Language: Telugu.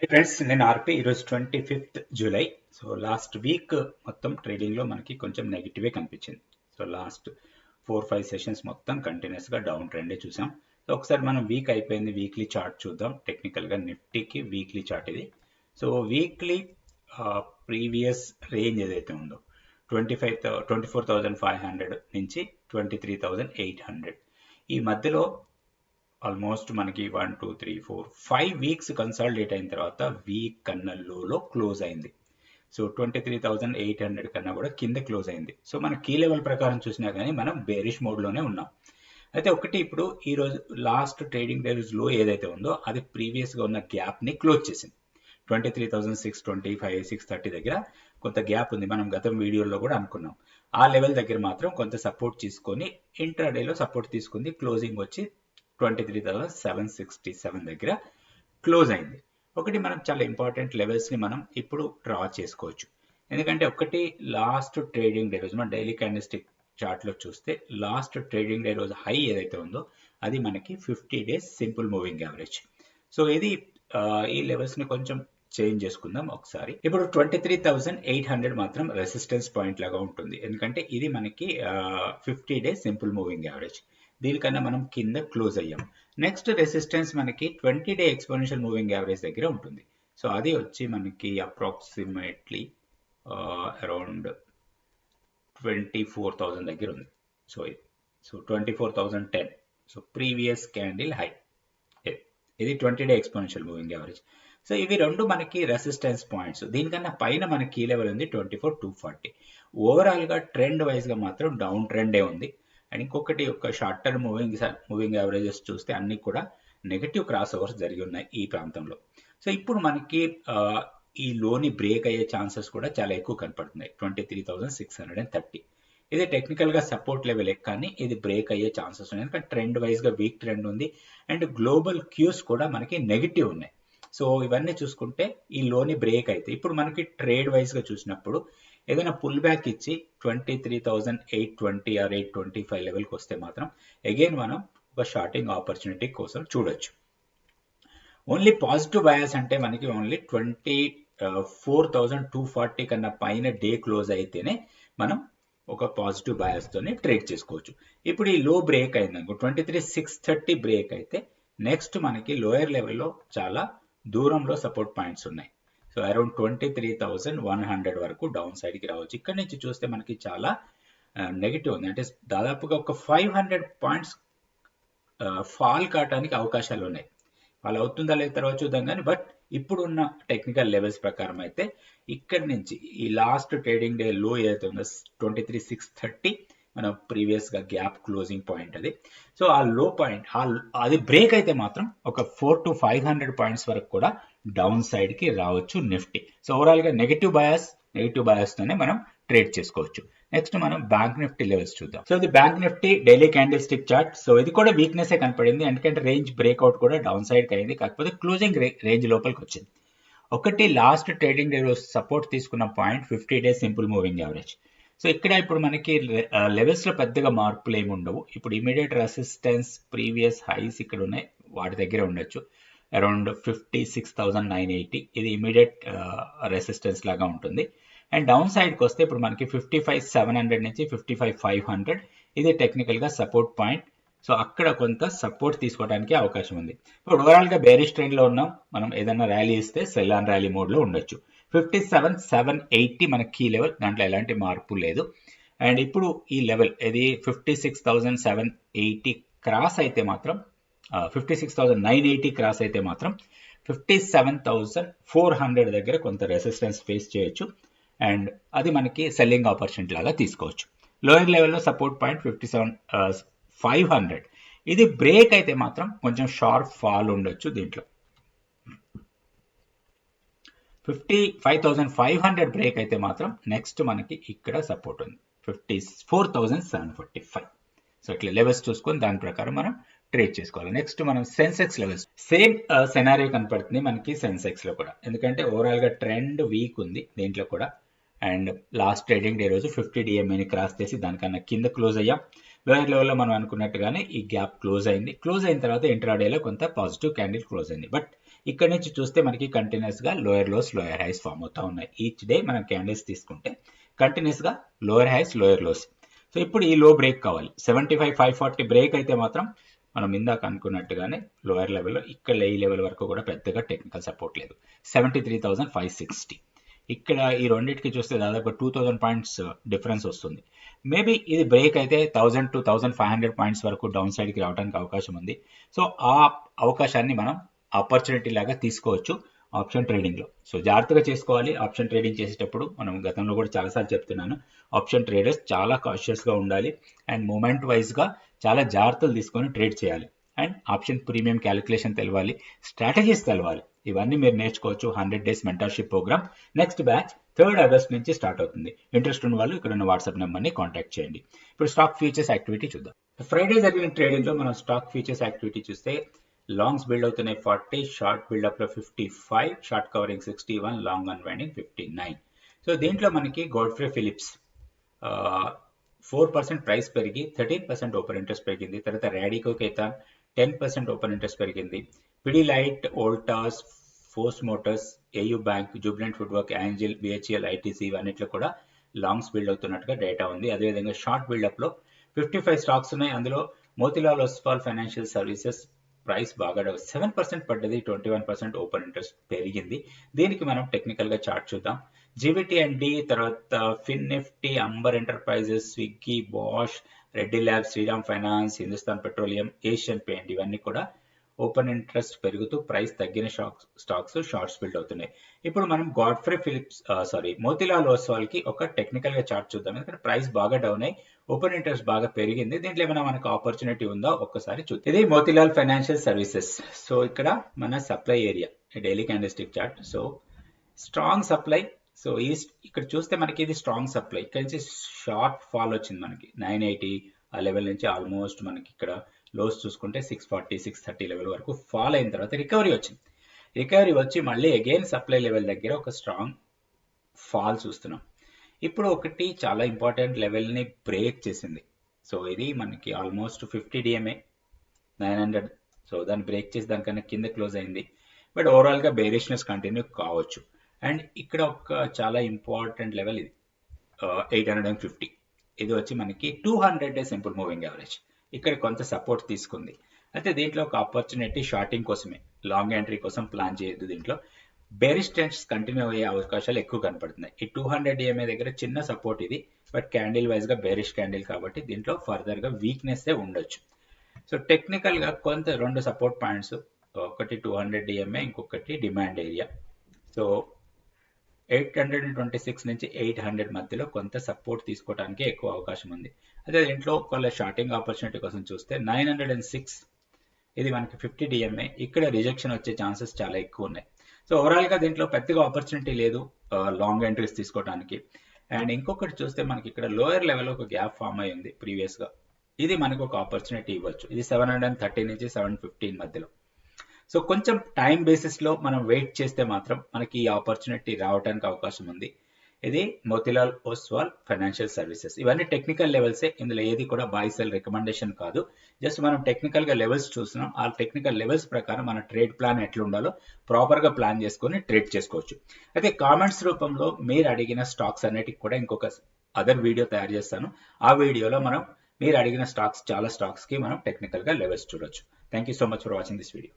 ఫ్రెండ్స్, నేను ఆర్పి ఈరోజు 25th July. So last week మొత్తం ట్రేడింగ్లో మనకి కొంచెం నెగిటివే కనిపించింది. సో లాస్ట్ 4-5 సెషన్స్ మొత్తం కంటిన్యూస్గా డౌన్ ట్రెండే చూసాం. సో ఒకసారి మనం వీక్ అయిపోయింది, వీక్లీ చార్ట్ చూద్దాం. టెక్నికల్గా నిఫ్టీకి వీక్లీ చార్ట్ ఇది. సో వీక్లీ ప్రీవియస్ రేంజ్ ఏదైతే ఉందో 24,500 నుంచి 23,800 ఈ మధ్యలో ఆల్మోస్ట్ మనకి 1 2 3 4 5 వీక్స్ కన్సాలిడేట్ అయిన తర్వాత వీక్ కన్నా లోలో క్లోజ్ అయింది. సో 23,800 కన్నా కూడా కింద క్లోజ్ అయింది. సో మన కీ లెవెల్ ప్రకారం చూసినా కానీ మనం బేరిష్ మోడ్లోనే ఉన్నాం. అయితే ఒకటి, ఇప్పుడు ఈ రోజు లాస్ట్ ట్రేడింగ్ డే లో ఏదైతే ఉందో అది ప్రీవియస్గా ఉన్న గ్యాప్ని క్లోజ్ చేసింది. 23,625 630 దగ్గర కొంత గ్యాప్ ఉంది. మనం గతం వీడియోలో కూడా అనుకున్నాం. ఆ లెవెల్ దగ్గర మాత్రం కొంత సపోర్ట్ తీసుకొని ఇంట్రాడేలో సపోర్ట్ తీసుకుంది. క్లోజింగ్ వచ్చి 23,767 దగ్గర క్లోజ్ అయింది. ఒకటి, మనం చాలా ఇంపార్టెంట్ లెవెల్స్ని మనం ఇప్పుడు డ్రా చేసుకోవచ్చు. ఎందుకంటే ఒకటి, లాస్ట్ ట్రేడింగ్ డే రోజు మన డైలీ క్యాండిల్స్టిక్ చార్ట్లో చూస్తే లాస్ట్ ట్రేడింగ్ డే రోజు హై ఏదైతే ఉందో అది మనకి 50 days simple moving average. So ఇది ఈ లెవెల్స్ని కొంచెం చేంజ్ చేసుకుందాం ఒకసారి. ఇప్పుడు 23,800 మాత్రం రెసిస్టెన్స్ పాయింట్ లాగా ఉంటుంది. ఎందుకంటే ఇది మనకి 50 డేస్ సింపుల్ మూవింగ్ యావరేజ్. దీనికన్నా మనం కింద క్లోజ్ అయ్యాం. నెక్స్ట్ రెసిస్టెన్స్ మనకి 20 డే ఎక్స్పోనెన్షియల్ మూవింగ్ యావరేజ్ దగ్గర ఉంటుంది. సో అది వచ్చి మనకి అప్రాక్సిమేట్లీ అరౌండ్ 24,000 దగ్గర ఉంది. So 24,010. So previous candle high ఇది 20 day exponential moving average. So ఇవి రెండు మనకి రెసిస్టెన్స్ పాయింట్స్. దీనికన్నా పైన మన కీ లెవెల్ ఉంది 24,240. ఓవరాల్గా ట్రెండ్ వైజ్గా మాత్రం డౌన్ ట్రెండే ఉంది. అండ్ ఇంకొకటి, ఒక షార్ట్ టర్మ్ మూవింగ్ యావరేజెస్ చూస్తే అన్ని కూడా నెగటివ్ క్రాస్ ఓవర్స్ జరిగి ఉన్నాయి ఈ ప్రాంతంలో. సో ఇప్పుడు మనకి ఈ లోని బ్రేక్ అయ్యే ఛాన్సెస్ కూడా చాలా ఎక్కువ కనపడుతున్నాయి. 23,630 ఇది టెక్నికల్గా సపోర్ట్ లెవెల్, కానీ ఇది బ్రేక్ అయ్యే ఛాన్సెస్ ఉన్నాయి. ఎందుకంటే ట్రెండ్ వైజ్గా వీక్ ట్రెండ్ ఉంది అండ్ గ్లోబల్ క్యూస్ కూడా మనకి నెగిటివ్ ఉన్నాయి. సో ఇవన్నీ చూసుకుంటే ఈ లోని బ్రేక్ అయితే ఇప్పుడు మనకి ట్రేడ్ వైజ్గా చూసినప్పుడు ఏదైనా పుల్ బ్యాక్ ఇచ్చి 23,820 ఆర్ 825 లెవెల్కి వస్తే మాత్రం అగైన్ మనం ఒక షార్టింగ్ ఆపర్చునిటీ కోసం చూడొచ్చు. ఓన్లీ పాజిటివ్ బయాస్ అంటే మనకి ఓన్లీ 24,240 కన్నా పైన డే క్లోజ్ అయితేనే మనం ఒక పాజిటివ్ బయాస్ తోనే ట్రేడ్ చేసుకోవచ్చు. ఇప్పుడు ఈ లో బ్రేక్ అయిందనుకో 23,630 బ్రేక్ అయితే నెక్స్ట్ మనకి లోయర్ లెవెల్లో చాలా దూరంలో సపోర్ట్ పాయింట్స్ ఉన్నాయి. సో అరౌండ్ 23,100 వరకు డౌన్ సైడ్కి రావచ్చు. ఇక్కడ నుంచి చూస్తే మనకి చాలా నెగిటివ్ ఉంది. అంటే దాదాపుగా ఒక 500 పాయింట్స్ ఫాల్ కావడానికి అవకాశాలు ఉన్నాయి. ఫాల్ అవుతుందా లేదా తర్వాత చూద్దాం కానీ, బట్ ఇప్పుడున్న టెక్నికల్ లెవెల్స్ ప్రకారం అయితే ఇక్కడ నుంచి ఈ లాస్ట్ ట్రేడింగ్ డే లో ఏదైతే ఉందో 23,630 మన ప్రీవియస్గా గ్యాప్ క్లోజింగ్ పాయింట్ అది. సో ఆ లో పాయింట్ అది బ్రేక్ అయితే మాత్రం ఒక 400 to 500 పాయింట్స్ వరకు కూడా డౌన్ సైడ్కి రావచ్చు నిఫ్టీ. సో ఓవరాల్గా నెగిటివ్ బయాస్తోనే మనం ట్రేడ్ చేసుకోవచ్చు. నెక్స్ట్ మనం బ్యాంక్ నిఫ్టీ లెవెల్స్ చూద్దాం. సో ఇది bank Nifty daily candle stick chart. So ఇది కూడా వీక్నెస్ కనపడింది, ఎందుకంటే రేంజ్ బ్రేక్అవుట్ కూడా డౌన్ సైడ్కి అయింది, కాకపోతే క్లోజింగ్ రేంజ్ లోపలికి వచ్చింది. ఒకటి, లాస్ట్ ట్రేడింగ్ డే రోజు సపోర్ట్ తీసుకున్న point 50 days simple moving average. So ఇక్కడ ఇప్పుడు మనకి లెవెల్స్లో పెద్దగా మార్పులు ఏమి ఉండవు. ఇప్పుడు ఇమీడియట్ రెసిస్టెన్స్ ప్రీవియస్ హైస్ ఇక్కడ ఉన్నాయి, వాటి దగ్గర ఉండొచ్చు. అరౌండ్ 56,980 ఇది ఇమీడియట్ రెసిస్టెన్స్ లాగా ఉంటుంది. అండ్ డౌన్ సైడ్కి వస్తే ఇప్పుడు మనకి 55,700 నుంచి 55,500 ఇది టెక్నికల్గా సపోర్ట్ పాయింట్. సో అక్కడ కొంత సపోర్ట్ తీసుకోవడానికి అవకాశం ఉంది. ఇప్పుడు ఓవరాల్గా బేరిష్ ట్రెండ్లో ఉన్నాం. మనం ఏదైనా ర్యాలీ ఇస్తే సెల్ ఆన్ ర్యాలీ మోడ్లో ఉండొచ్చు. 57,780 మన కీ లెవెల్, దాంట్లో ఎలాంటి మార్పు లేదు. అండ్ ఇప్పుడు ఈ లెవెల్ ఇది 56,780 క్రాస్ అయితే మాత్రం 56,980 క్రాస్ అయితే మాత్రం 57,400 దగ్గర కొంత రెసిస్టెన్స్ ఫేస్ చేయొచ్చు. అండ్ అది మనకి సెల్లింగ్ ఆపర్చునిటీ లాగా తీసుకోవచ్చు. లోయర్ లెవెల్లో సపోర్ట్ పాయింట్ 57,500 ఇది బ్రేక్ అయితే మాత్రం కొంచెం షార్ప్ ఫాల్ ఉండొచ్చు. దీంట్లో 55,500 బ్రేక్ అయితే మాత్రం నెక్స్ట్ మనకి ఇక్కడ సపోర్ట్ ఉంది 54,745. సో ఇట్లా లెవెల్స్ చూసుకొని దాని ప్రకారం మనం ట్రేడ్ చేసుకోవాలి. నెక్స్ట్ మనం సెన్సెక్స్ లెవెల్స్, సేమ్ సెనారియో కనపడుతుంది మనకి సెన్సెక్స్ లో కూడా, ఎందుకంటే ఓవరాల్ గా ట్రెండ్ వీక్ ఉంది దీంట్లో కూడా. అండ్ లాస్ట్ ట్రేడింగ్ డే రోజు 50 DMAని క్రాస్ చేసి దానికన్నా కింద క్లోజ్ అయ్యాం. లోయర్ లెవెల్లో మనం అనుకున్నట్టుగానే ఈ గ్యాప్ క్లోజ్ అయింది. క్లోజ్ అయిన తర్వాత ఇంట్రాడేలో కొంత పాజిటివ్ క్యాండిల్ క్లోజ్ అయింది. బట్ ఇక్కడ నుంచి చూస్తే మనకి కంటిన్యూస్ గా lower lows lower highs form అవుతా ఉన్నాయి. ఈచ్ డే మనం క్యాండిల్స్ తీసుకుంటే కంటిన్యూస్ గా lower highs lower lows. So ఇప్పుడు ఈ లో బ్రేక్ కావాలి. 75,540 బ్రేక్ అయితే మాత్రం మనం ఇందాక అనుకున్నట్టుగానే లోయర్ లెవెల్లో ఇక్కడ ఈ లెవెల్ వరకు కూడా పెద్దగా టెక్నికల్ సపోర్ట్ లేదు. 73,560 ఇక్కడ ఈ రెండింటికి చూస్తే దాదాపు 2,000 పాయింట్స్ డిఫరెన్స్ వస్తుంది. మేబీ ఇది బ్రేక్ అయితే 1,000 to 1,500 పాయింట్స్ వరకు డౌన్ సైడ్కి రావడానికి అవకాశం ఉంది. సో ఆ అవకాశాన్ని మనం ఆపర్చునిటీ లాగా తీసుకోవచ్చు ఆప్షన్ ట్రేడింగ్లో. సో జాగ్రత్తగా చేసుకోవాలి. ఆప్షన్ ట్రేడింగ్ చేసేటప్పుడు మనం గతంలో కూడా చాలాసార్లు చెప్తున్నాను, ఆప్షన్ ట్రేడర్స్ చాలా కాషియస్గా ఉండాలి అండ్ మూమెంట్ వైజ్గా చాలా జాగ్రత్తలు తీసుకొని ట్రేడ్ చేయాలి. అండ్ ఆప్షన్ ప్రీమియం క్యాలిక్యులేషన్ తెలవాలి, స్ట్రాటజీస్ తెలవాలి. ఇవన్నీ మీరు నేర్చుకోవచ్చు 100 days mentorship program. Next batch 3rd August నుంచి స్టార్ట్ అవుతుంది. ఇంట్రెస్ట్ ఉన్న వాళ్ళు ఇక్కడ ఉన్న వాట్సాప్ నెంబర్ని కాంటాక్ట్ చేయండి. ఇప్పుడు స్టాక్ ఫ్యూచర్స్ యాక్టివిటీ చూద్దాం. ఫ్రైడే జరిగిన ట్రేడింగ్లో మనం స్టాక్ ఫ్యూచర్స్ యాక్టివిటీ చూస్తే లాంగ్స్ బిల్డ్ అవుతున్నాయి 40, షార్ట్ బిల్డప్లో 55, short covering 61, long unwinding 59. So దీంట్లో మనకి గోడ్ఫ్రే ఫిలిప్స్ 4% ప్రైస్ పెరిగి 13% ఓపెన్ ఇంట్రెస్ట్ పెరిగింది. తర్వాత రాడికో కేతాన్ 10% ఓపెన్ ఇంట్రెస్ట్ పెరిగింది. Pidilite, Voltas, Force Motors, AU bank, Jubilant foodwork, angel, BHEL, ITC ఇవన్నిట్లో కూడా లాంగ్స్ బిల్డ్ అవుతున్నట్టుగా డేటా ఉంది. అదేవిధంగా షార్ట్ బిల్డప్లో 55 స్టాక్స్ ఉన్నాయి. అందులో Motilal Oswal financial services price బాగా 7% పడ్డది, 21% ఓపెన్ ఇంట్రెస్ట్ పెరిగింది. దీనికి మనం టెక్నికల్ గా చార్ట్ చూద్దాం. జీవీటీఎన్డి, తర్వాత fin Nifty, amber enterprises, Swiggy, Bosch, Reddy labs, Shriram finance, Hindustan petroleum, Asian paint ఇవన్నీ కూడా ఓపెన్ ఇంట్రెస్ట్ పెరుగుతూ ప్రైస్ తగ్గిన స్టాక్స్ షార్ట్స్ బిల్డ్ అవుతున్నాయి. ఇప్పుడు మనం గాడ్ఫ్రే ఫిలిప్స్ మోతిలాల్ ఓస్వాల్ కి ఒక టెక్నికల్ గా చార్ట్ చూద్దాం. ఎందుకంటే ప్రైస్ బాగా డౌన్ అయ్యి ఓపెన్ ఇంట్రెస్ట్ బాగా పెరిగింది. దీంట్లో ఏమైనా మనకు ఆపర్చునిటీ ఉందా ఒక్కసారి చూద్దాం. ఇది మోతిలాల్ ఫైనాన్షియల్ సర్వీసెస్. సో ఇక్కడ మన supply area daily candlestick chart. So strong supply. So ఇక్కడ చూస్తే మనకి ఇది స్ట్రాంగ్ సప్లై. ఇక్కడ నుంచి షార్ప్ ఫాల్ వచ్చింది మనకి 980 ఆ లెవెల్ నుంచి ఆల్మోస్ట్ మనకి ఇక్కడ లోస్ చూసుకుంటే 640, 630 లెవెల్ వరకు ఫాల్ అయిన తర్వాత రికవరీ వచ్చింది. రికవరీ వచ్చి మళ్ళీ అగైన్ సప్లై లెవెల్ దగ్గర ఒక స్ట్రాంగ్ ఫాల్ చూస్తున్నాం. ఇప్పుడు ఒకటి చాలా ఇంపార్టెంట్ లెవెల్ని బ్రేక్ చేసింది. సో ఇది మనకి ఆల్మోస్ట్ 50 DMA 900. సో దాన్ని బ్రేక్ చేసి దానికన్నా కింద క్లోజ్ అయింది. బట్ ఓవరాల్గా బేరిష్నెస్ కంటిన్యూ కావచ్చు. అండ్ ఇక్కడ ఒక చాలా ఇంపార్టెంట్ లెవెల్ ఇది 850. ఇది వచ్చి మనకి 200 days సింపుల్ మూవింగ్ యావరేజ్. ఇక్కడ కొంత సపోర్ట్ తీసుకుంది. అయితే దీంట్లో ఒక ఆపర్చునిటీ షార్టింగ్ కోసమే, లాంగ్ ఎంట్రీ కోసం ప్లాన్ చేయొద్దు. దీంట్లో బేరిష్ ట్రెండ్స్ కంటిన్యూ అయ్యే అవకాశాలు ఎక్కువ కనపడుతున్నాయి. ఈ 200 DMA దగ్గర చిన్న సపోర్ట్ ఇది, బట్ క్యాండిల్ వైజ్ గా బేరిష్ క్యాండిల్ కాబట్టి దీంట్లో ఫర్దర్ గా వీక్నెస్ ఉండొచ్చు. సో టెక్నికల్ గా కొంత 2 సపోర్ట్ పాయింట్స్, ఒకటి 200 DMA, ఇంకొకటి డిమాండ్ ఏరియా. సో 826 నుంచి 800 మధ్యలో కొంత సపోర్ట్ తీసుకోవడానికి ఎక్కువ అవకాశం ఉంది. అదే దీంట్లో ఒకవేళ షార్టింగ్ ఆపర్చునిటీ కోసం చూస్తే 906, ఇది మనకి 50 DMA. ఇక్కడ రిజెక్షన్ వచ్చే ఛాన్సెస్ చాలా ఎక్కువ ఉన్నాయి. సో ఓవరాల్ గా దీంట్లో పెద్దగా ఆపర్చునిటీ లేదు లాంగ్ ఎంట్రీస్ తీసుకోవడానికి. అండ్ ఇంకొకటి చూస్తే మనకి ఇక్కడ లోయర్ లెవెల్ ఒక గ్యాప్ ఫామ్ అయి ఉంది ప్రీవియస్ గా. ఇది మనకు ఒక ఆపర్చునిటీ ఇవ్వచ్చు. ఇది 730 నుంచి 715 మధ్యలో. సో కొంచెం టైం బేసిస్ లో మనం వెయిట్ చేస్తే మాత్రం మనకి ఈ ఆపర్చునిటీ రావడానికి అవకాశం ఉంది. ఇది మోతిలాల్ ఓస్వాల్ ఫైనాన్షియల్ సర్వీసెస్. ఇవన్నీ టెక్నికల్ లెవెల్సే, ఇందులో ఏది కూడా బై సెల్ రికమెండేషన్ కాదు. జస్ట్ మనం టెక్నికల్ గా లెవెల్స్ చూస్తున్నాం. ఆ టెక్నికల్ లెవెల్స్ ప్రకారం మన ట్రేడ్ ప్లాన్ ఎట్లా ఉండాలో ప్రాపర్ గా ప్లాన్ చేసుకొని ట్రేడ్ చేసుకోవచ్చు. అయితే కామెంట్స్ రూపంలో మీరు అడిగిన స్టాక్స్ అన్నిటికి కూడా ఇంకొక అదర్ వీడియో తయారు చేస్తాను. ఆ వీడియోలో మనం మీరు అడిగిన స్టాక్స్, చాలా స్టాక్స్ కి మనం టెక్నికల్ గా లెవెల్స్ చూడొచ్చు. Thank you so much for watching this video.